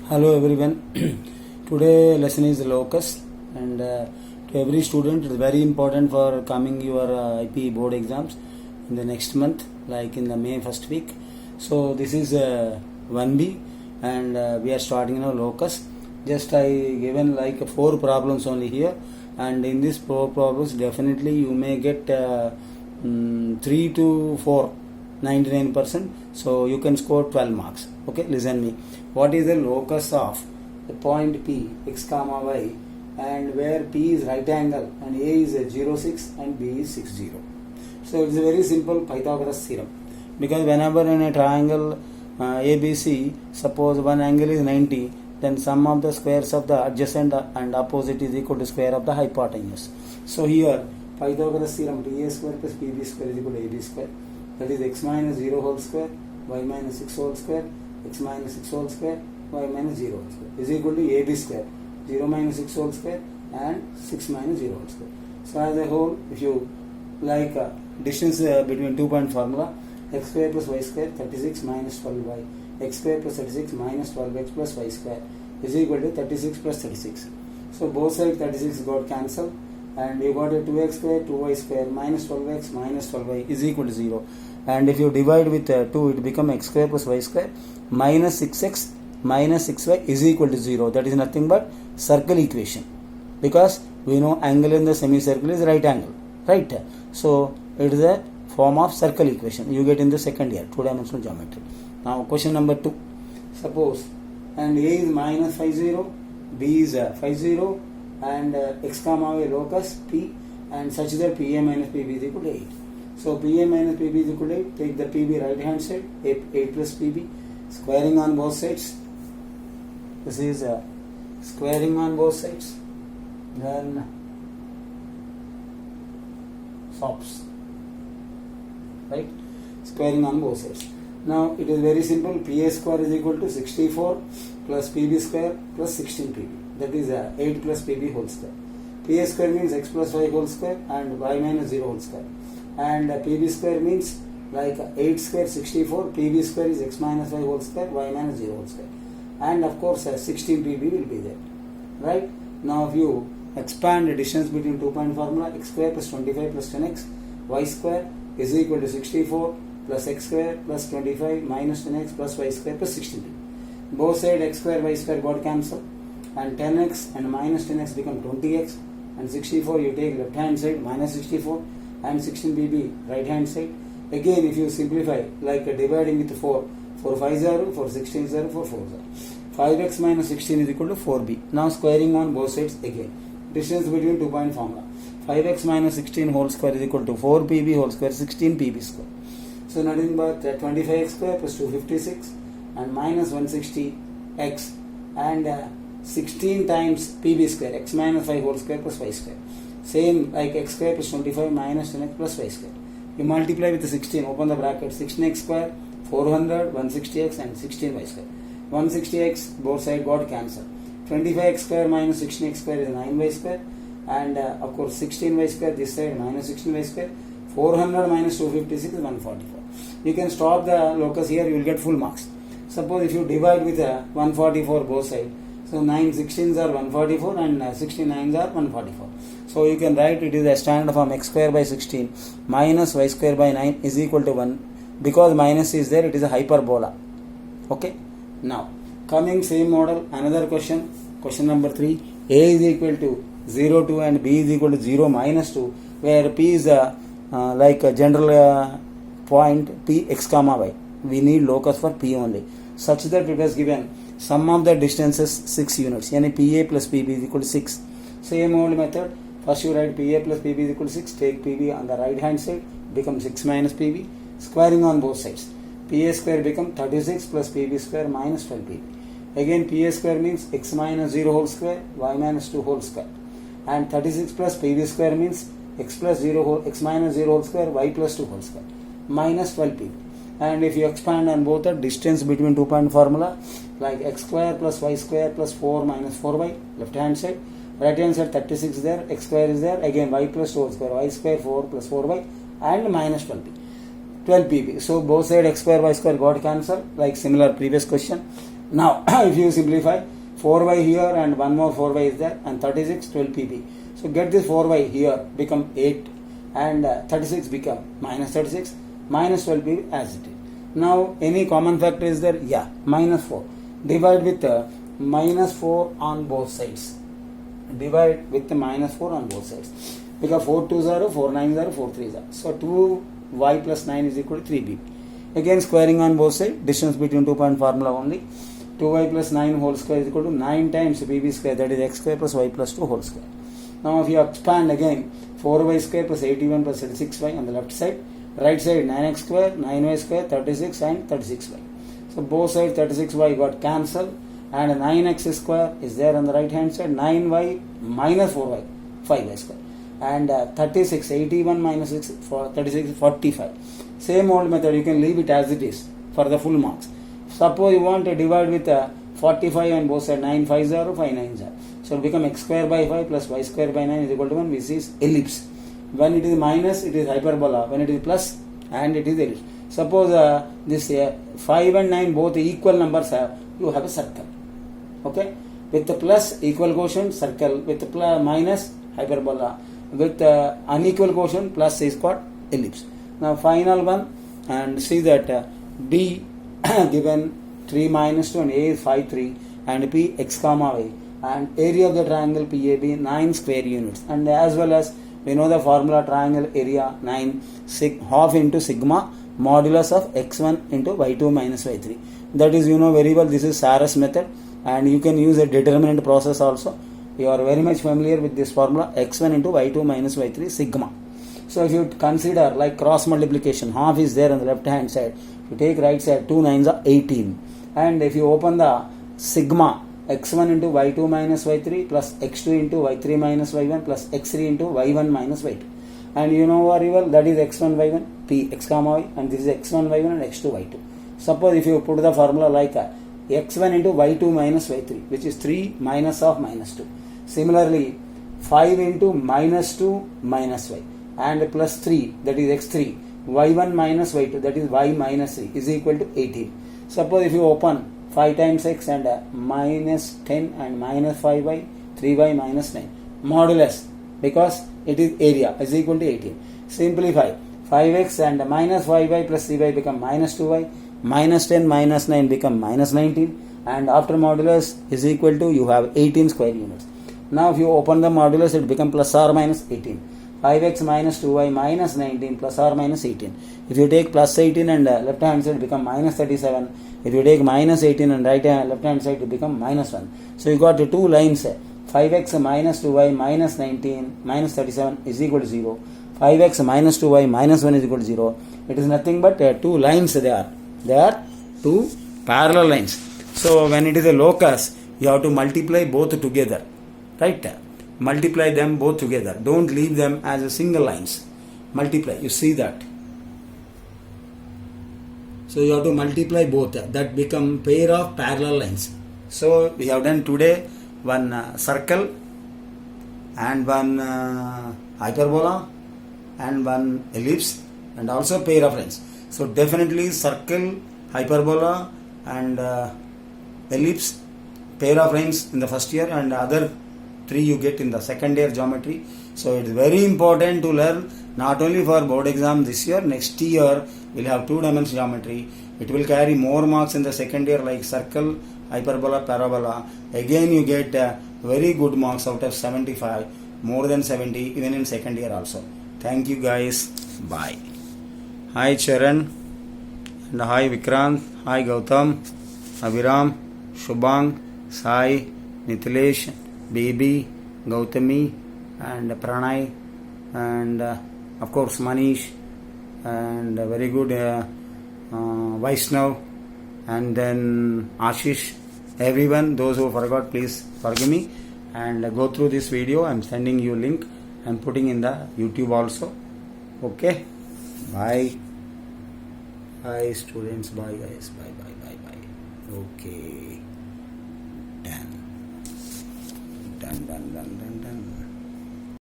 Hello everyone. Today lesson is locus, and to every student it is very important for coming your IP board exams in the next month, like in the May first week. So this is 1B, and we are starting now locus. Just I given like 4 problems only here, and in these 4 problems definitely you may get 3 to 4 99%, so you can score 12 marks. Okay, listen me. What is the locus of the point P, x comma y, and where P is right angle and A is a 0, 6 and B is 6, 0. So it's a very simple Pythagoras theorem, because whenever in a triangle ABC, suppose one angle is 90, then sum of the squares of the adjacent and opposite is equal to square of the hypotenuse. So here Pythagoras theorem, PA square plus PB square is equal to AB square, that is x minus 0 whole square, y minus 6 whole square, x minus 6 whole square, y minus 0 whole square is equal to AB square, 0 minus 6 whole square and 6 minus 0 whole square. So as a whole, if you like distance between 2 point formula, x square plus y square 36 minus 12y, x square plus 36 minus 12x plus y square is equal to 36 plus 36. So both sides 36 got cancelled, and you got a 2x square 2y square minus 12x minus 12y is equal to 0. And if you divide with 2, it becomes x square plus y square minus 6x minus 6y is equal to 0. That is nothing but circle equation, because we know angle in the semicircle is right angle, right? So it is a form of circle equation you get in the second year 2-dimensional geometry. Now question number 2. Suppose and A is minus 5, 0, B is 5, 0, and x comma y locus P, and such that PA minus PB is equal to 8. So PA minus PB is equal to 8. Take the PB right hand side, 8 plus PB, squaring on both sides. This is squaring on both sides. Then stops. Right? Squaring on both sides. Now it is very simple. PA square is equal to 64 plus PB square plus 16 PB. That is 8 plus PB whole square. PA square means x plus y whole square and y minus 0 whole square. And PB square means like 8 square 64, PB square is x minus y whole square, y minus 0 whole square. And of course 16 PB will be there. Right? Now if you expand the distance between 2 point formula, x square plus 25 plus 10x, y square is equal to 64 plus x square plus 25 minus 10x plus y square plus 16 PB. Both sides x square y square got cancelled, and 10x and minus 10x become 20x, and 64 you take left hand side minus 64, and 16 PB right hand side. Again if you simplify like dividing with 4, 4 5 0, 4 16 0, 4 4 0. 5x minus 16 is equal to 4b. Now squaring on both sides again. Distance between 2 point formula. 5x minus 16 whole square is equal to 4pb whole square, 16 pb square. So nothing but 25x square plus 256 and minus 160x and 16 times pb square, x minus 5 whole square plus y square. Same like x square plus 25 minus 10x plus y square. You multiply with the 16, open the bracket, 16x square, 400, 160x and 16y square. 160x both sides got cancelled. 25x square minus 16x square is 9y square, and of course 16y square this side minus 16y square. 400 minus 256 is 144. You can stop the locus here, you will get full marks. Suppose if you divide with 144 both sides, so 9 16s are 144 and 69s are 144. So you can write it is a standard form x square by 16 minus y square by 9 is equal to 1. Because minus is there, it is a hyperbola. Okay. Now coming same model, another question. Question number 3. A is equal to 0, 2 and B is equal to 0, minus 2, where P is like a general point P x comma y. We need locus for P only, such that it has given sum of the distances 6 units, yani PA plus PB is equal to 6. Same old method. First you write PA plus PB is equal to 6, take PB on the right hand side, become 6 minus PB, squaring on both sides. PA square become 36 plus PB square minus 12 PB. Again PA square means x minus 0 whole square, y minus 2 whole square. And 36 plus PB square means x plus 0 whole, x minus 0 whole square, y plus 2 whole square, minus 12 PB. And if you expand on both the distance between 2 point formula, like x square plus y square plus 4 minus 4y, left hand side, right hand side 36 there, x square is there, again y plus 2 whole square, y square 4 plus 4y and minus 12 PB. 12 PB. So both side x square y square got cancelled, like similar previous question. Now if you simplify, 4y here and one more 4y is there, and 36 12 pb. So get this 4y here become 8, and 36 become minus 36 minus 12 pb as it is. Now any common factor is there? Yeah, minus 4. Divide with minus 4 on both sides. Divide with the minus 4 on both sides. Because 4 2s are 4 9s are 4 3s are. So 2y plus 9 is equal to 3b. Again squaring on both sides. Distance between 2 point formula only. 2y plus 9 whole square is equal to 9 times pb square, that is x square plus y plus 2 whole square. Now if you expand again, 4y square plus 81 plus 36y on the left side. Right side 9x square, 9y square, 36 and 36y. So both sides 36y got cancelled, and 9x square is there on the right hand side, 9y minus 4y, 5y square, and 36, 81 minus 6, 36, 45. Same old method, you can leave it as it is for the full marks. Suppose you want to divide with 45 on both sides, 9 5s are 5 9s are. So it become x square by 5 plus y square by 9 is equal to 1, which is ellipse. When it is minus, it is hyperbola. When it is plus, and it is ellipse. Suppose this 5 and 9 both equal numbers have, you have a circle. Okay? With the plus equal quotient, circle. With the plus, minus, hyperbola. With unequal quotient, plus is called ellipse. Now final one, and see that B given 3 minus 2 and A is 5 3 and P x comma y, and area of the triangle PAB 9 square units, and as well as we know the formula triangle area 9 half into sigma modulus of x1 into y2 minus y3. That is, you know very well, this is Sarras method, and you can use a determinant process also. You are very much familiar with this formula, x1 into y2 minus y3 sigma. So if you consider like cross multiplication, half is there on the left hand side. If you take right side, 2 9s are 18, and if you open the sigma, x1 into y2 minus y3 plus x2 into y3 minus y1 plus x3 into y1 minus y2, and you know very well that is x1 y1 p x comma y, and this is x1 y1 and x2 y2. Suppose if you put the formula like x1 into y2 minus y3, which is 3 minus of minus 2. Similarly 5 into minus 2 minus y, and plus 3, that is x3, y1 minus y2, that is y minus 3 is equal to 18. Suppose if you open 5 times x and minus 10 and minus 5y, 3y minus 9 modulus, because it is area, is equal to 18. Simplify, 5x and minus 5y plus 3y become minus 2y, minus 10 minus 9 become minus 19, and after modulus is equal to, you have 18 square units. Now if you open the modulus, it become plus or minus 18. 5x minus 2y minus 19 plus or minus 18. If you take plus 18 and left hand side, become minus 37. If you take minus 18 and left hand side, it become minus 1. So you got the two lines, 5x minus 2y minus 19 minus 37 is equal to 0. 5x minus 2y minus 1 is equal to 0. It is nothing but two lines they are. They are two parallel lines. So when it is a locus, you have to multiply both together. Right? Multiply them both together. Don't leave them as a single lines. Multiply. You see that. So you have to multiply both. That become pair of parallel lines. So we have done today one circle and one hyperbola and one ellipse and also pair of lines. So definitely circle, hyperbola and ellipse, pair of lines in the first year, and other 3 you get in the second year geometry. So it is very important to learn, not only for board exam this year, next year we'll have 2-dimensional geometry. It will carry more marks in the second year like circle, hyperbola, parabola. Again you get very good marks out of 75, more than 70 even in second year also. Thank you guys. Bye. Hi Charan and hi Vikrant, hi Gautam, Abhiram, Shubhang, Sai, Nithilesh, Baby, Gautami and Pranay and of course Manish and very good Vaishnav and then Ashish. Everyone, those who forgot, please forgive me and go through this video. I'm sending you link and putting in the YouTube also. Okay, bye. Bye students, bye guys, bye. Okay, done.